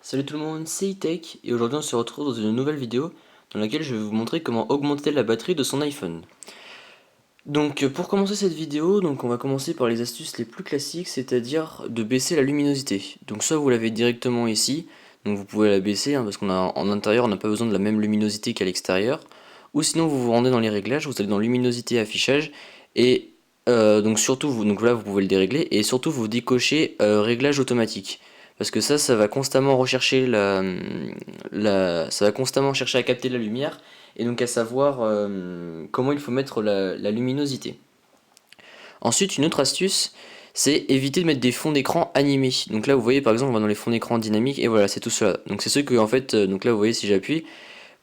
Salut tout le monde, c'est E-Tech et aujourd'hui on se retrouve dans une nouvelle vidéo dans laquelle je vais vous montrer comment augmenter la batterie de son iPhone. Donc pour commencer cette vidéo, on va commencer par les astuces les plus classiques, c'est-à-dire de baisser la luminosité. Donc soit vous l'avez directement ici, donc vous pouvez la baisser parce qu'on a en intérieur on n'a pas besoin de la même luminosité qu'à l'extérieur, ou sinon vous vous rendez dans les réglages, vous allez dans luminosité affichage et donc surtout donc là vous pouvez le dérégler et surtout vous décochez réglage automatique. Parce que ça va constamment rechercher ça va constamment chercher à capter la lumière et donc à savoir comment il faut mettre la luminosité. Ensuite, une autre astuce, c'est éviter de mettre des fonds d'écran animés. Donc là, vous voyez par exemple, on va dans les fonds d'écran dynamiques et voilà, c'est tout cela. Donc c'est ceux que en fait, donc là, vous voyez si j'appuie,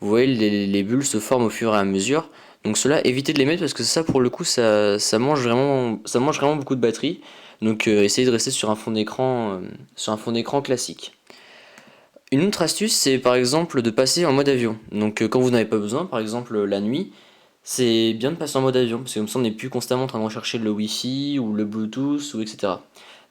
vous voyez les bulles se forment au fur et à mesure. Donc cela, évitez de les mettre parce que ça, pour le coup, ça mange vraiment beaucoup de batterie. Donc essayez de rester sur un fond d'écran classique. Une autre astuce, c'est par exemple de passer en mode avion. Donc quand vous n'avez pas besoin, par exemple la nuit, c'est bien de passer en mode avion, parce que comme ça on n'est plus constamment en train de rechercher le Wi-Fi ou le Bluetooth ou etc.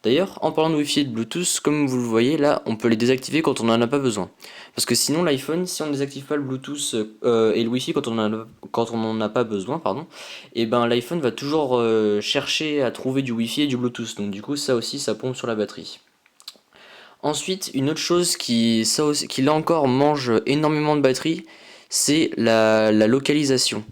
D'ailleurs, en parlant de Wi-Fi et de Bluetooth, comme vous le voyez là, on peut les désactiver quand on n'en a pas besoin. Parce que sinon l'iPhone, si on ne désactive pas le Bluetooth et le Wi-Fi quand on n'en a pas besoin, pardon, et ben l'iPhone va toujours chercher à trouver du Wi-Fi et du Bluetooth. Donc du coup ça aussi ça pompe sur la batterie. Ensuite, une autre chose qui là encore mange énormément de batterie, c'est la localisation.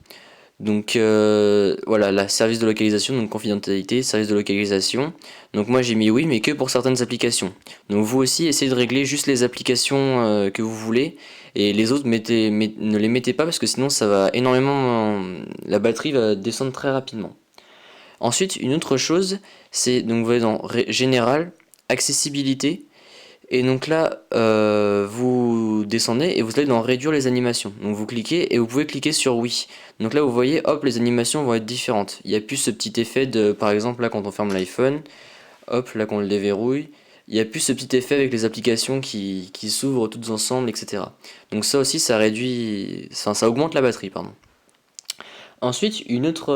Donc voilà, la service de localisation, donc confidentialité, service de localisation. Donc moi j'ai mis oui, mais que pour certaines applications. Donc vous aussi essayez de régler juste les applications que vous voulez et les autres ne les mettez pas parce que sinon ça va énormément, la batterie va descendre très rapidement. Ensuite, une autre chose, c'est donc vous allez dans général, accessibilité. Et donc là, vous descendez et vous allez dans réduire les animations. Donc vous cliquez et vous pouvez cliquer sur oui. Donc là vous voyez, hop, les animations vont être différentes. Il n'y a plus ce petit effet de, par exemple là quand on ferme l'iPhone, hop, là quand on le déverrouille, il n'y a plus ce petit effet avec les applications qui s'ouvrent toutes ensemble, etc. Donc ça aussi ça réduit, enfin ça augmente la batterie, pardon. Ensuite, une autre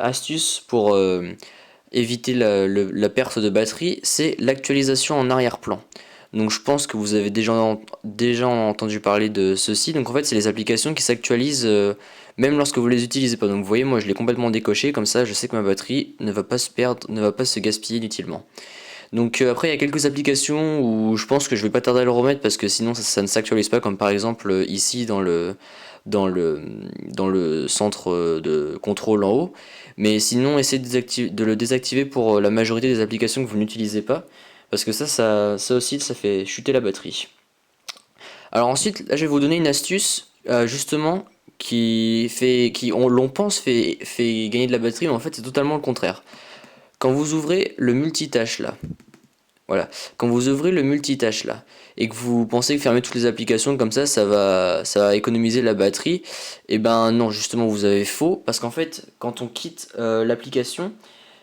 astuce pour éviter la perte de batterie, c'est l'actualisation en arrière-plan. Donc je pense que vous avez déjà entendu parler de ceci. Donc en fait, c'est les applications qui s'actualisent même lorsque vous les utilisez pas. Donc vous voyez, moi je l'ai complètement décoché, comme ça je sais que ma batterie ne va pas se perdre, ne va pas se gaspiller inutilement. Donc après, il y a quelques applications où je pense que je vais pas tarder à le remettre parce que sinon ça ne s'actualise pas, comme par exemple ici dans le, dans le centre de contrôle en haut. Mais sinon, essayez de le désactiver pour la majorité des applications que vous n'utilisez pas parce que ça aussi, ça fait chuter la batterie. Alors ensuite, là je vais vous donner une astuce justement l'on pense fait gagner de la batterie, mais en fait c'est totalement le contraire. Quand vous ouvrez le multitâche là, voilà. Quand vous ouvrez le multitâche là et que vous pensez que fermer toutes les applications comme ça va économiser la batterie, et ben non, justement vous avez faux parce qu'en fait quand on quitte l'application,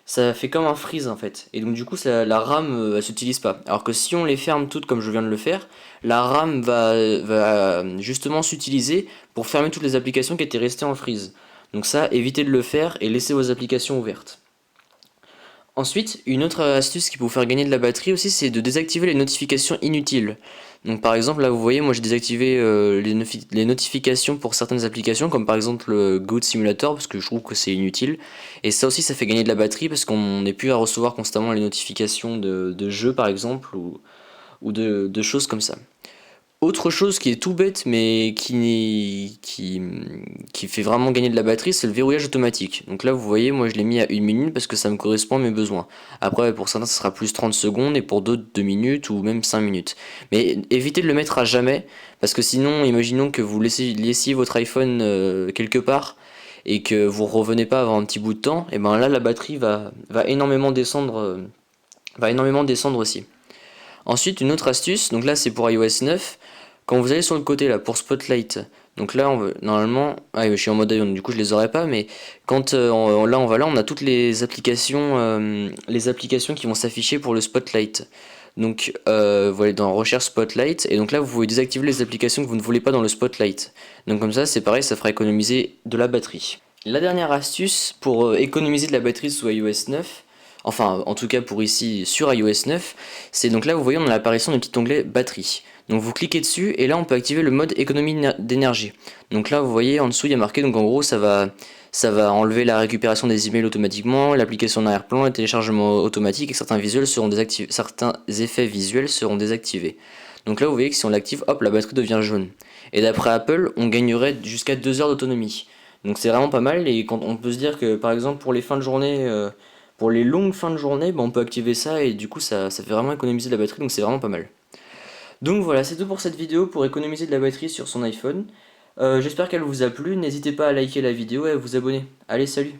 ça fait comme un freeze en fait. Et donc du coup la RAM elle s'utilise pas. Alors que si on les ferme toutes comme je viens de le faire, la RAM va justement s'utiliser pour fermer toutes les applications qui étaient restées en freeze. Donc ça, évitez de le faire et laissez vos applications ouvertes. Ensuite, une autre astuce qui peut vous faire gagner de la batterie aussi, c'est de désactiver les notifications inutiles. Donc par exemple, là vous voyez, moi j'ai désactivé les notifications pour certaines applications, comme par exemple le Goat Simulator, parce que je trouve que c'est inutile. Et ça aussi, ça fait gagner de la batterie, parce qu'on n'est plus à recevoir constamment les notifications de jeux par exemple, ou de choses comme ça. Autre chose qui est tout bête mais qui fait vraiment gagner de la batterie, c'est le verrouillage automatique. Donc là vous voyez, moi je l'ai mis à 1 minute parce que ça me correspond à mes besoins. Après pour certains ça sera plus 30 secondes et pour d'autres 2 minutes ou même 5 minutes. Mais évitez de le mettre à jamais parce que sinon imaginons que vous laissiez votre iPhone quelque part et que vous revenez pas avant un petit bout de temps, et ben là la batterie va énormément descendre, va énormément descendre aussi. Ensuite, une autre astuce, donc là c'est pour iOS 9, quand vous allez sur le côté là pour Spotlight, donc là normalement, je suis en mode avion, du coup je les aurais pas, mais quand là on va là, on a toutes les applications qui vont s'afficher pour le Spotlight. Donc vous allez dans Recherche Spotlight, et donc là vous pouvez désactiver les applications que vous ne voulez pas dans le Spotlight. Donc comme ça c'est pareil, ça fera économiser de la batterie. La dernière astuce pour économiser de la batterie sous iOS 9, enfin en tout cas pour ici sur iOS 9, c'est donc là vous voyez on a l'apparition du petit onglet batterie. Donc vous cliquez dessus et là on peut activer le mode économie d'énergie. Donc là vous voyez en dessous il y a marqué donc en gros ça va enlever la récupération des emails automatiquement, l'application d'arrière-plan, le téléchargement automatique et certains effets visuels seront désactivés. Donc là vous voyez que si on l'active, hop, la batterie devient jaune. Et d'après Apple, on gagnerait jusqu'à 2 heures d'autonomie. Donc c'est vraiment pas mal et quand on peut se dire que par exemple pour les fins de journée, pour les longues fins de journée, bah, on peut activer ça et du coup ça fait vraiment économiser de la batterie donc c'est vraiment pas mal. Donc voilà, c'est tout pour cette vidéo pour économiser de la batterie sur son iPhone. J'espère qu'elle vous a plu, n'hésitez pas à liker la vidéo et à vous abonner. Allez, salut!